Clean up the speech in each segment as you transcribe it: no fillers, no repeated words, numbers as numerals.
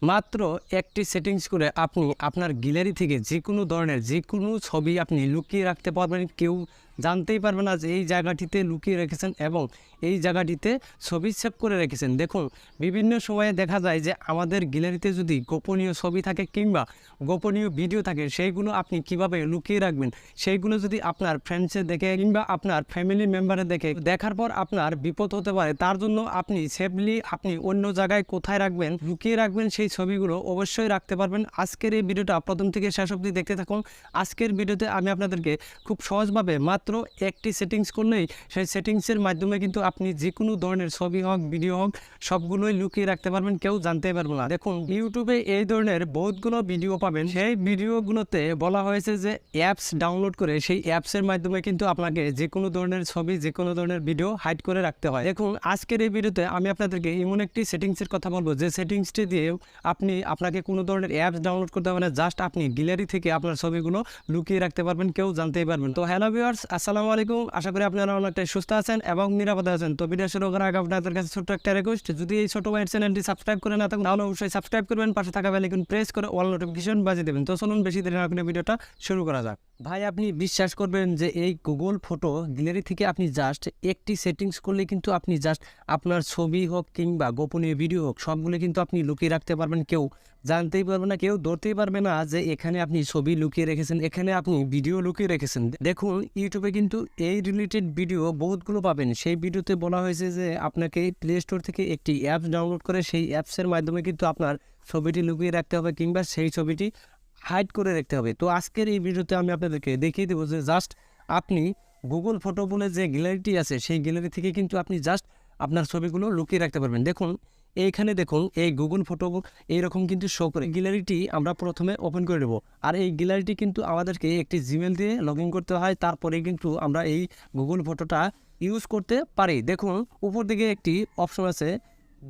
মাত্র একটি সেটিংস করে আপনি আপনার গ্যালারি থেকে যে কোনো ধরনের যে কোনো ছবি আপনি লুকিয়ে রাখতে পারবেন। কেউ জানতেই পারবে না যে এই জায়গাটিতে লুকিয়ে রেখেছেন এবং এই জায়গাটিতে ছবি সেভ করে রেখেছেন। দেখুন, বিভিন্ন সময়ে দেখা যায় যে আমাদের গ্যালারিতে যদি গোপনীয় ছবি থাকে কিংবা গোপনীয় ভিডিও থাকে, সেইগুলো আপনি কিভাবে লুকিয়ে রাখবেন, সেইগুলো যদি আপনার ফ্রেন্ডসে দেখে কিংবা আপনার ফ্যামিলি মেম্বারে দেখে, দেখার পর আপনার বিপদ হতে পারে। তার জন্য আপনি সেফলি আপনি অন্য জায়গায় কোথায় রাখবেন, লুকিয়ে রাখবেন, সেই ছবিগুলো অবশ্যই রাখতে পারবেন। আজকের এই ভিডিওটা প্রথম থেকে শেষ অবধি দেখতে থাকুন। আজকের ভিডিওতে আমি আপনাদেরকে খুব সহজভাবে মাত্র একটি সেটিংস করলেই সেই সেটিংসের মাধ্যমে কিন্তু আপনি যে কোনো ধরনের ছবি হোক ভিডিও হোক সবগুলোই লুকিয়ে রাখতে পারবেন, কেউ জানতে পারবে না। দেখুন, ইউটিউবে এই ধরনের বহুতগুলো ভিডিও পাবেন। সেই ভিডিওগুলোতে বলা হয়েছে যে অ্যাপস ডাউনলোড করে সেই অ্যাপসের মাধ্যমে কিন্তু আপনাকে যে কোনো ধরনের ছবি যে কোনো ধরনের ভিডিও হাইড করে রাখতে হয়। দেখুন, আজকের এই ভিডিওতে আমি আপনাদেরকে এমন একটি সেটিংসের কথা বলবো যে সেটিংসটি দিয়ে আপনাকে কোনো ধরনের অ্যাপস ডাউনলোড করতে হবে না। জাস্ট আপনি গ্যালারি থেকে আপনার ছবিগুলো লুকিয়ে রাখতে পারবেন, কেউ জানতেই পারবেন। তো হ্যালো ভিউয়ার্স, আসসালামু আলাইকুম। আশা করি আপনারা অনেকটাই সুস্থ আছেন এবং নিরাপদে আছেন। তো ভিডিও শুরু করার আগে আপনাদের কাছে ছোট্ট একটা রিকোয়েস্ট, যদি এই ছোট ভাইয়ের চ্যানেলটি সাবস্ক্রাইব করে না থাকুন তাহলে অবশ্যই সাবস্ক্রাইব করবেন, পাশে থাকা বেল আইকন প্রেস করে অল নোটিফিকেশন বাজিয়ে দেবেন। তো চলুন বেশি দেরি না করে ভিডিওটা শুরু করা যাক। ভাই, আপনি বিশ্বাস করবেন যে এই গুগল ফটো গ্যালারি থেকে আপনি জাস্ট একটি সেটিংস করলে কিন্তু আপনি জাস্ট আপনার ছবি হোক কিংবা গোপনীয় ভিডিও হোক সবগুলো কিন্তু আপনি লুকিয়ে রাখতে পারবেন। কেউ জানতেই পারবে না, কেউ ধরতেই পারবে না যে এখানে আপনি ছবি লুকিয়ে রেখেছেন, এখানে আপনি ভিডিও লুকিয়ে রেখেছেন। দেখুন, ইউটিউবে কিন্তু এই রিলেটেড ভিডিও বহুতগুলো পাবেন। সেই ভিডিওতে বলা হয়েছে যে আপনাকে প্লে স্টোর থেকে একটি অ্যাপস ডাউনলোড করে সেই অ্যাপসের মাধ্যমে কিন্তু আপনার ছবিটি লুকিয়ে রাখতে হবে কিংবা সেই ছবিটি হাইড করে রাখতে হবে। তো আজকের এই ভিডিওতে আমি আপনাদেরকে দেখিয়ে দেবো যে জাস্ট আপনি গুগল ফটো বলে যে গ্যালারিটি আছে সেই গ্যালারি থেকে কিন্তু আপনি জাস্ট আপনার ছবিগুলো লুকিয়ে রাখতে পারবেন। দেখুন, এইখানে দেখুন, এই গুগল ফটো এইরকম কিন্তু শো করে। গ্যালারিটি আমরা প্রথমে ওপেন করে দেবো। আর এই গ্যালারিটি কিন্তু আমাদেরকে একটি জিমেল দিয়ে লগ ইন করতে হয়, তারপরে কিন্তু আমরা এই গুগল ফটোটা ইউজ করতে পারি। দেখুন, উপর দিকে একটি অপশন আছে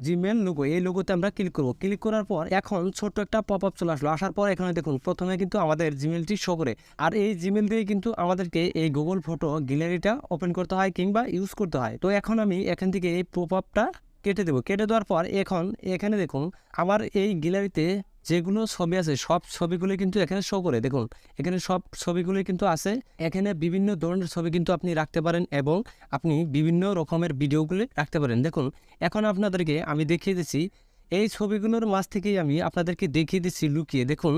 জিমেল লোগো, এই লোগোতে আমরা ক্লিক করব। ক্লিক করার পর এখন ছোট্ট একটা পপ আপ চলে আসলো। আসার পর এখানে দেখুন প্রথমে কিন্তু আমাদের জিমেলটি শো করে। আর এই জিমেল দিয়ে কিন্তু আমাদেরকে এই গুগল ফটো গ্যালারিটা ওপেন করতে হয় কিংবা ইউজ করতে হয়। তো এখন আমি এখান থেকে এই পপ আপটা কেটে দেবো। কেটে দেওয়ার পর এখন এখানে দেখুন আমার এই গ্যালারিতে যেগুলো ছবি আছে সব ছবিগুলো কিন্তু এখানে শো করে। দেখুন, এখানে সব ছবিগুলো কিন্তু আছে। এখানে বিভিন্ন ধরনের ছবি কিন্তু আপনি রাখতে পারেন এবং আপনি বিভিন্ন রকমের ভিডিওগুলি রাখতে পারেন। দেখুন, এখন আপনাদেরকে আমি দেখিয়ে দিচ্ছি এই ছবিগুলোর মাঝ থেকেই আমি আপনাদেরকে দেখিয়ে দিচ্ছি লুকিয়ে। দেখুন,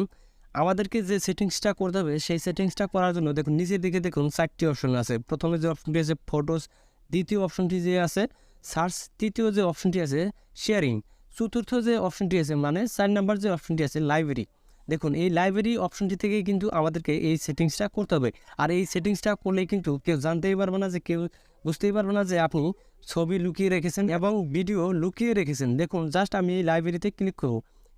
আমাদেরকে যে সেটিংসটা করতে হবে সেই সেটিংসটা করার জন্য দেখুন নিচের দিকে দেখুন 4টি অপশন আছে। প্রথমে যে অপশনটি আছে ফটোস, দ্বিতীয় অপশনটি যে আছে সার্চ, তৃতীয় যে অপশনটি আছে শেয়ারিং, চতুর্থ যে অপশনটি আছে মানে 4 নাম্বার যে অপশনটি আছে লাইব্রেরি। দেখুন, এই লাইব্রেরি অপশনটি থেকে কিন্তু আমাদেরকে এই সেটিংসটা করতে হবে। আর এই সেটিংসটা করলে কিন্তু কেউ জানতেই পারবে না, যে কেউ বুঝতেই পারবে না যে আপনি ছবি লুকিয়ে রেখেছেন এবং ভিডিও লুকিয়ে রেখেছেন। দেখুন, জাস্ট আমি এই লাইব্রেরিতে ক্লিক করব।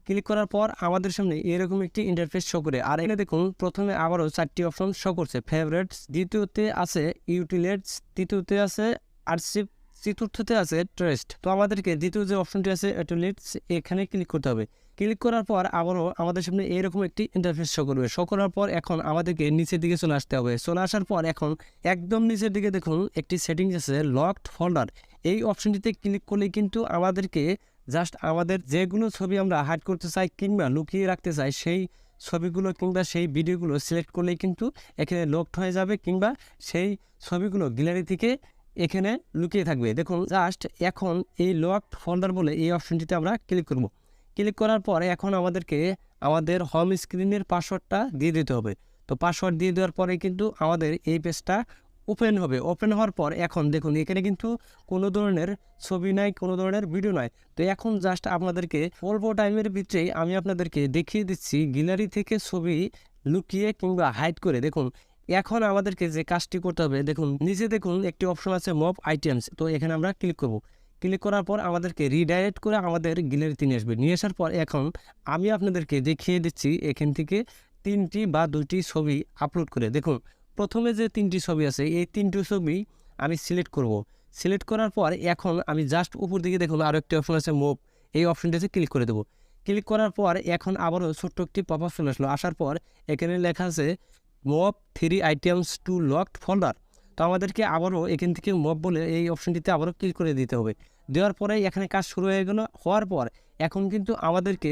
ক্লিক করার পর আমাদের সামনে এরকম একটি ইন্টারফেস শো করে। আর এখানে দেখুন প্রথমে আবারও 4টি অপশন শো করছে। ফেভারিটস, দ্বিতীয়তে আছে ইউটিলিটিস, তৃতীয়তে আছে আর্চিভ, চতুর্থতে আছে ট্রেস্ট। তো আমাদেরকে দ্বিতীয় যে অপশনটি আছে ইউটিলিটিস, এখানে ক্লিক করতে হবে। ক্লিক করার পর আবারও আমাদের সামনে এরকম একটি ইন্টারফেস শো করবে। শো করার পর এখন আমাদেরকে নিচের দিকে চলে আসতে হবে। চলে আসার পর এখন একদম নিচের দিকে দেখুন একটি সেটিংস আছে লকড ফোল্ডার। এই অপশনটিতে ক্লিক করলেই কিন্তু আমাদেরকে জাস্ট আমাদের যেগুলো ছবি আমরা হাইড করতে চাই কিংবা লুকিয়ে রাখতে চাই সেই ছবিগুলো কিংবা সেই ভিডিওগুলো সিলেক্ট করলেই কিন্তু এখানে লকড হয়ে যাবে কিংবা সেই ছবিগুলো গ্যালারি থেকে এখানে লুকিয়ে থাকবে। দেখুন, জাস্ট এখন এই লকড ফোল্ডার বলে এই অপশনটিতে আমরা ক্লিক করব। ক্লিক করার পরে এখন আমাদেরকে আমাদের হোম স্ক্রিনের পাসওয়ার্ডটা দিয়ে দিতে হবে। তো পাসওয়ার্ড দিয়ে দেওয়ার পরে কিন্তু আমাদের এই পেজটা ওপেন হবে। ওপেন হওয়ার পর এখন দেখুন এখানে কিন্তু কোনো ধরনের ছবি নাই, কোনো ধরনের ভিডিও নাই। তো এখন জাস্ট আপনাদেরকে অল্প টাইমের ভিতরেই আমি আপনাদেরকে দেখিয়ে দিচ্ছি গ্যালারি থেকে ছবি লুকিয়ে কিংবা হাইড করে। দেখুন, এখন আমাদেরকে যে কাজটি করতে হবে, দেখুন নিচে দেখুন একটি অপশন আছে মুভ আইটেমস। তো এখানে আমরা ক্লিক করব। ক্লিক করার পর আমাদেরকে রিডাইরেক্ট করে আমাদের গ্যালারিতে নিয়ে আসবে। নিয়ে আসার পর এখন আমি আপনাদেরকে দেখিয়ে দিচ্ছি এখান থেকে 3টি বা 2টি ছবি আপলোড করে। দেখুন, প্রথমে যে 3টি ছবি আছে এই 3টি ছবি আমি সিলেক্ট করব। সিলেক্ট করার পর এখন আমি জাস্ট উপর দিকে দেখুন আরও একটি অপশন আছে মুভ, এই অপশনটিতে ক্লিক করে দেবো। ক্লিক করার পর এখন আবারও ছোট্ট একটি পপ আপ চলে আসলো। আসার পর এখানে লেখা আছে move 3 items two locked folder. তো আমাদেরকে আবারও এখান থেকে মুভ বলে এই অপশনটিতে আবারও ক্লিক করে দিতে হবে। দেওয়ার পরে এখানে কাজ শুরু হয়ে গেল। হওয়ার পর এখন কিন্তু আমাদেরকে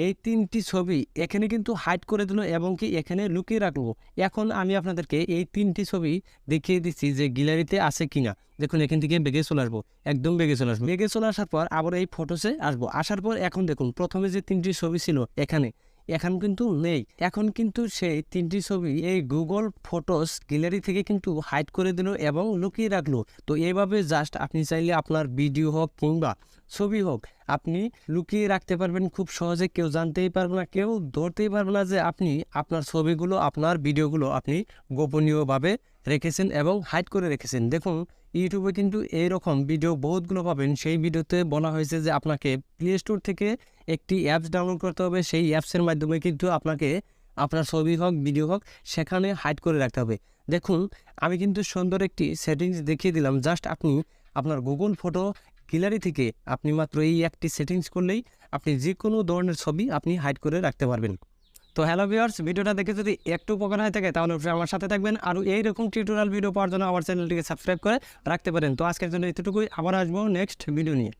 এই 3টি ছবি এখানে কিন্তু হাইড করে দিল এবং কি এখানে লুকিয়ে রাখলো। এখন আমি আপনাদেরকে এই 3টি ছবি দেখিয়ে দিচ্ছি যে গ্যালারিতে আছে কিনা। দেখুন এখান থেকে বেগে চলে আসবো, একদম বেগে চলে আসবো। বেগে চলে আসার পর আবার এই ফটোসে আসবো, আসার পর এখন দেখুন প্রথমে যে 3টি ছবি ছিল এখানে, এখন কিন্তু নেই। এখন কিন্তু সেই 3টি ছবি এই গুগল ফটোস গ্যালারি থেকে কিন্তু হাইড করে দিল এবং লুকিয়ে রাখলো। তো এইভাবে জাস্ট আপনি চাইলে আপনার ভিডিও হোক কিংবা ছবি হোক আপনি লুকিয়ে রাখতে পারবেন খুব সহজে, কেউ জানতেই পারবে না, কেউ ধরতেই পারবে না যে আপনি আপনার ছবিগুলো আপনার ভিডিওগুলো আপনি গোপনীয়ভাবে রেখেছেন এবং হাইড করে রেখেছেন। দেখুন ইউটিউবে কিন্তু এইরকম ভিডিও বহুতগুলো পাবেন। সেই ভিডিওতে বলা হয়েছে যে আপনাকে প্লে স্টোর থেকে একটি অ্যাপস ডাউনলোড করতে হবে, সেই অ্যাপসের মাধ্যমে কিন্তু আপনাকে আপনার ছবি হোক ভিডিও হোক সেখানে হাইড করে রাখতে হবে। দেখুন আমি কিন্তু সুন্দর একটি সেটিংস দেখিয়ে দিলাম, জাস্ট আপনি আপনার গুগল ফটো গ্যালারি থেকে আপনি মাত্র এই একটি সেটিংস করলেই আপনি যে কোনো ধরনের ছবি আপনি হাইড করে রাখতে পারবেন। তো হ্যালো ভিউয়ার্স, ভিডিওটা দেখে যদি একটু উপকার হয়ে থাকে তাহলে অবশ্যই আমার সাথে থাকবেন, আর এইরকম টিউটোরিয়াল ভিডিও পাওয়ার জন্য আমার চ্যানেলটিকে সাবস্ক্রাইব করে রাখতে পারেন। তো আজকের জন্য এতটুকুই, আবার আসবো নেক্সট ভিডিও নিয়ে।